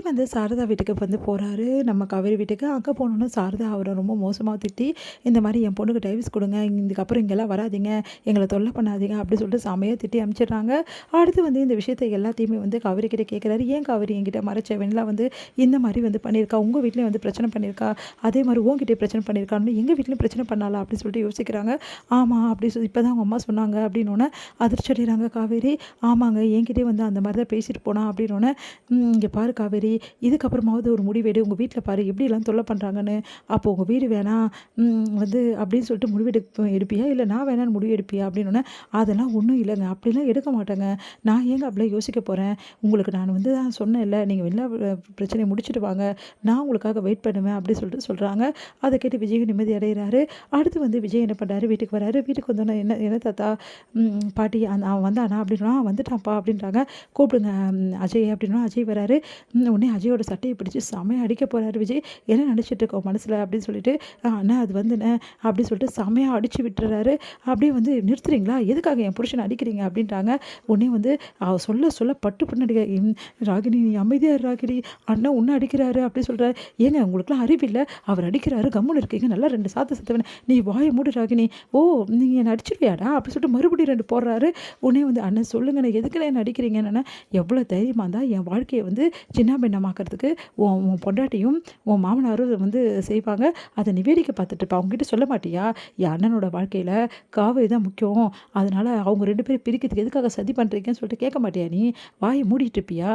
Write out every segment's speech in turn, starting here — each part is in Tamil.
வந்து சாரதா வீட்டுக்கு வந்து போறாரு. நம்ம காவேரி வீட்டுக்கு. அங்க போனோனே சாரதா அவர ரொம்ப மோசமா திட்டி, இந்த மாரி என் பொண்ணுக்கு டைவர்ஸ் குடுங்க. இதுக்கப்புறம் இங்கலாம் வராதீங்க. எங்கள தொல்ல பண்ணாதீங்க அப்டி சொல்லிட்டு செமையா திட்டி அனுப்பிச்சிடுறாங்க. அடுத்து வந்து இந்த விஷயத்த எல்லாத்தையுமே வந்து காவேரி கிட்ட கேட்குறாரு. ஏன் காவேரி என்கிட்ட மறைச்ச? வெண்ணிலா வந்து இந்த மாரி வந்து பண்ணியிருக்கா. உங்க வீட்லயும் வந்து பிரச்சனை பண்ணியிருக்கா. அதே மாரி உன்கிட்டயும் பிரச்சனை பண்ணியிருக்கான்னு எங்க வீட்லயும் பிரச்சனை பண்ணாளா? அப்டி சொல்லிட்டு யோசிக்கிறாங்க. ஆமா அப்டி சொல்லி இப்ப தான் அவங்க அம்மா சொன்னாங்க அப்டின்னோனே அதிர்ச்சி அடைறாங்க காவேரி. ஆமாங்க என்கிட்டயே வந்து அந்த மாரி தான் பேசிட்டு போனா அப்டின்னோனே, இங்க பாரு காவேரி இதுக்கப்புறமாவது ஒரு முடிவெடு. உங்க வீட்ல பாரு எப்படிலாம் தொல்ல பண்றாங்கன்னு. அப்போ உங்க வீடு வேணாம் வந்து அப்படின்னு சொல்லிட்டு எடுப்பியா? இல்ல நான் வேணான்னு முடிவு எடுப்பியா? அப்படின்னோனே, அதெல்லாம் ஒண்ணும் இல்லங்க. அப்படிலாம் எடுக்க மாட்டேங்க. நான் ஏங்க அப்படிலாம் யோசிக்க போறேன்? உங்களுக்கு நான் வந்து தான் சொன்னேன்ல, நீங்க எல்லா பிரச்சனைய முடிச்சுட்டு வாங்க. நான் உங்களுக்காக வெயிட் பண்ணுவேன் அப்படி சொல்லிட்டு சொல்றாங்க. அத கேட்டு விஜயும் நிம்மதி அடைகிறாரு. அடுத்து வந்து விஜய் என்ன பண்றாரு? வீட்டுக்கு வராரு. வீட்டுக்கு வந்தோனே, "என்ன என்ன தாத்தா பாட்டி அவன் வந்தானா?" அப்படின்னா, "வந்துட்டான்ப்பா" அப்படின்றாங்க. "கூப்பிடுங்க அஜய்" அப்படின்னா அஜய் வராரு. உடனே அஜயோட சட்டையை பிடிச்சு செமையா அடிக்க போறாரு விஜய். "என்ன நினச்சிட்டு இருக்க உன் மனசுல?" அப்படின்னு சொல்லிட்டு, அண்ணா அது வந்துண்ணே" அப்படின்னு சொல்லிட்டு செமையா அடிச்சு விட்டுறாரு. அப்படியே வந்து, "நிறுத்துறீங்களா? எதுக்காக என் புருஷனை அடிக்கிறீங்க?" அப்படின்ட்டாங்க. உடனே வந்து அவ சொல்ல சொல்ல பட்டு பட்டுன்னு அடிக்க, ராகினி நீ அமைதியா இரு ராகினி, அண்ணன் உன்ன அடிக்கிறாரு" அப்படின்னு சொல்றாரு. "ஏங்க உங்களுக்குலாம் அறிவில்ல? அவர் அடிக்கிறாரு கம்முன்னு இருக்கீங்க. நல்லா 2 சாத்து சத்தவனே நீ வாய மூடு ராகினி." "ஓ நீ என்ன அடிச்சிருவியாடா?" அப்படி சொல்லிட்டு மறுபடியும் 2 போடுறாரு. உடனே வந்து, "அண்ணன் சொல்லுங்கண்ணே எதுக்குண்ணே என்ன அடிக்கிறீங்கன்னு?" "எவ்வளோ தைரியமா இருந்தா என் வாழ்க்கையை வந்து சின்னாபின்னமாக்கிறதுக்கு உன் உன் பொண்டாட்டியும் உன் மாமனாரும் வந்து செய்வாங்க. அதை நீ வேடிக்கை பார்த்துட்டு இருப்ப. அவங்ககிட்ட சொல்ல மாட்டியா? என் அண்ணனோட வாழ்க்கையில் காவேரி தான் முக்கியம். அதனால அவங்க 2 பேரும் பிரிக்கிறதுக்கு எதுக்காக சதி பண்ணுறீங்கன்னு சொல்லிட்டு கேட்க மாட்டியா நீ? வாயை மூடிட்டு இருப்பியா?"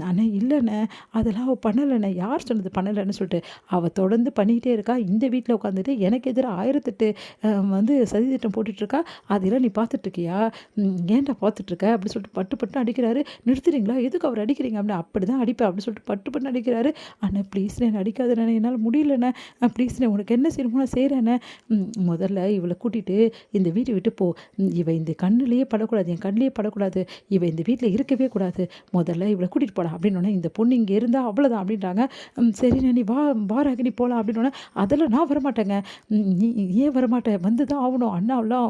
"அண்ணே இல்லைண்ணே அதெல்லாம் அவள் பண்ணலைண்ணே." "யார் சொன்னது பண்ணலைன்னு சொல்லிட்டு?" "அவள் தொடர்ந்து பண்ணிக்கிட்டே இருக்கா. இந்த வீட்டில் உட்காந்துட்டு எனக்கு எதிராக 1008 வந்து சதித்திட்டம் போட்டுட்ருக்கா. அதெல்லாம் நீ பார்த்துட்ருக்கியா? ஏன்டா பார்த்துட்ருக்க?" அப்படி சொல்லிட்டு பட்டு பட்டு அடிக்கிறாரு. "நிறுத்துறீங்களா? எதுக்கு அவர் அடிக்கிறீங்க?" அப்படின்னு. "அப்படி தான் அடிப்பேன்" அப்படின்னு சொல்லிட்டு பட்டு பட்டு அடிக்கிறாரு. "அண்ணே ப்ளீஸ்ண்ணே என்ன அடிக்காதண்ணே, என்னால் முடியலண்ணே, ப்ளீஸ்ண்ணே உனக்கு என்ன செய்யணுமோ நான் செய்கிறேண்ணே. முதல்ல இவளை கூட்டிகிட்டு இந்த வீட்டை விட்டு போ. இவ இந்த கண்ணுலேயே படக்கூடாது, என் கண்ணிலேயே படக்கூடாது. இவ இந்த வீட்டில் இருக்கவே கூடாது. முதல்ல இவளை கூட்டிகிட்டு போடா" அப்படின்னோடனே, "இந்த பொண்ணு இங்கே இருந்தால் அவ்வளோதான்" அப்படின்றாங்க. "சரிண்ணே நீ வா வா ராகினி போகலாம்" அப்படின்னோடனே, "அதெல்லாம் நான் வரமாட்டேங்க. நீ ஏன் வரமாட்டேன்? வந்து தான் ஆகணும். அண்ணாவெல்லாம்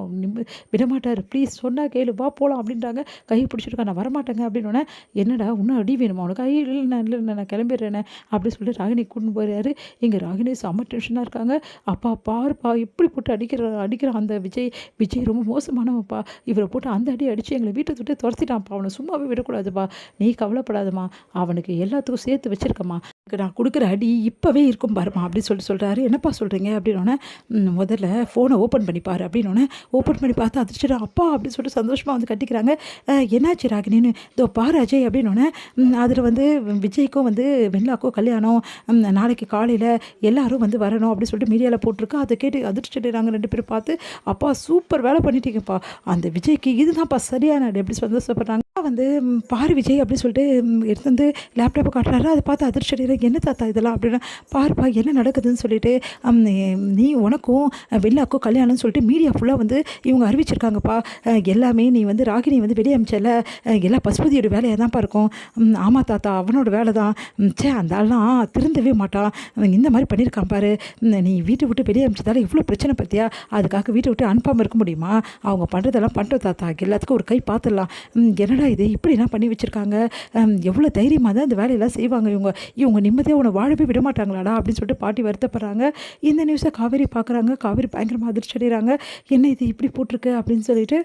விடமாட்டார். ப்ளீஸ் சொன்னா கேளு வா போகலாம்" அப்படின்றாங்க. கையை பிடிச்சிருக்கா. "நான் வரமாட்டேங்க" அப்படின்னோடனே, "என்னடா இன்னும் அடி வேணுமா உனக்கு?" இல்லைண்ணே நான் கிளம்பிடுறேண்ணே" அப்படி சொல்லிட்டு ராகினி கூட்டின்னு போயிறாரு. இங்கே ராகினி செம்ம டென்ஷனாக இருக்காங்க. "அப்பா பாருப்பா எப்படி போட்டு அடிக்கிறான் அந்த விஜய். விஜய் ரொம்ப மோசமானவன்ப்பா. இவரை போட்டு அந்த அடி அடித்து எங்களை வீட்டை விட்டு துரத்திட்டான்ப்பா. அவனை சும்மாவே விடக்கூடாதுப்பா. நீ கவலைப்படாதம்மா. அவனுக்கு எல்லாத்துக்கும் சேர்த்து வச்சிருக்கம்மா. நான் கொடுக்குற அடி இப்போவே இருக்கும் பாருமா" அப்படின்னு சொல்லிட்டு சொல்கிறாரு. "என்னப்பா சொல்கிறீங்க?" அப்படின்னோடனே, "முதல்ல ஃபோனை ஓப்பன் பண்ணி பாரு" அப்படின்னோடனே ஓப்பன் பண்ணி பார்த்து அதிர்ச்சிடா அப்பா அப்படின்னு சொல்லிட்டு சந்தோஷமாக வந்து கட்டிக்கிறாங்க. "என்னாச்சு ராகினின்னு?" "இதோ பாரு அஜய்" அப்படின்னோடனே, அதில் வந்து விஜய்க்கும் வந்து வெண்ணிலாவுக்கும் கல்யாணம். நாளைக்கு காலையில் எல்லாரும் வந்து வரணும் அப்படின்னு சொல்லிட்டு மீடியாவில் போட்டிருக்கு. அதை கேட்டு அதிர்ச்சி அடைகிறாங்க 2 பேரும் பார்த்து. "அப்பா சூப்பர் வேலை பண்ணிட்டீங்கப்பா. அந்த விஜய்க்கு இதுதான்ப்பா சரியான அடி" அப்படி சந்தோஷப்படுறாங்க. வந்து "பாரு விஜய்" அப்படின்னு சொல்லிட்டு எடுத்து வந்து லேப்டாப்பை காட்டுறாரு. அதை பார்த்து அதிர்ச்சி அடைகிறாங்க. "என்ன தாத்தா இதெல்லாம்?" அப்படின்னா, "பாருப்பா என்ன நடக்குதுன்னு சொல்லிட்டு நீ உனக்கும் வெண்ணிலாவுக்கும் கல்யாணம்னு சொல்லிட்டு மீடியா ஃபுல்லாக வந்து இவங்க அறிவிச்சிருக்காங்கப்பா. எல்லாமே நீ வந்து ராகினி வந்து வெளியே அமிச்சல, எல்லாம் பசுபதியோட வேலையாக தான்ப்பா இருக்கும்." "ஆமா தாத்தா அவனோட வேலை தான். ச்சே அந்த ஆள்லாம் திருந்தவே மாட்டான். இந்த மாதிரி பண்ணியிருக்கான் பாரு. நீ வீட்டை விட்டு வெளியே அமிச்சதால இவ்வளோ பிரச்சனை பார்த்தியா? அதுக்காக வீட்டை விட்டு அனுப்பாமல் இருக்க முடியுமா? அவங்க பண்ணுறதெல்லாம் பண்ணிட்டோம் தாத்தா. எல்லாத்துக்கும் ஒரு கை பார்த்துடலாம். என்னடா இது இப்படிலாம் பண்ணி வச்சுருக்காங்க. எவ்வளோ தைரியமாக தான் இந்த வேலையெல்லாம் செய்வாங்க இவங்க. இவங்க நிம்மதியாக உன்னை வாழவே விட மாட்டாங்களாடா?" அப்படின்னு சொல்லிட்டு பாட்டி வருத்தப்படுறாங்க. இந்த நியூஸை காவேரி பார்க்குறாங்க. காவேரி பயங்கரமாக அதிர்ச்சி அடைகிறாங்க. "என்ன இது இப்படி போட்டிருக்கு?" அப்படின்னு சொல்லிட்டு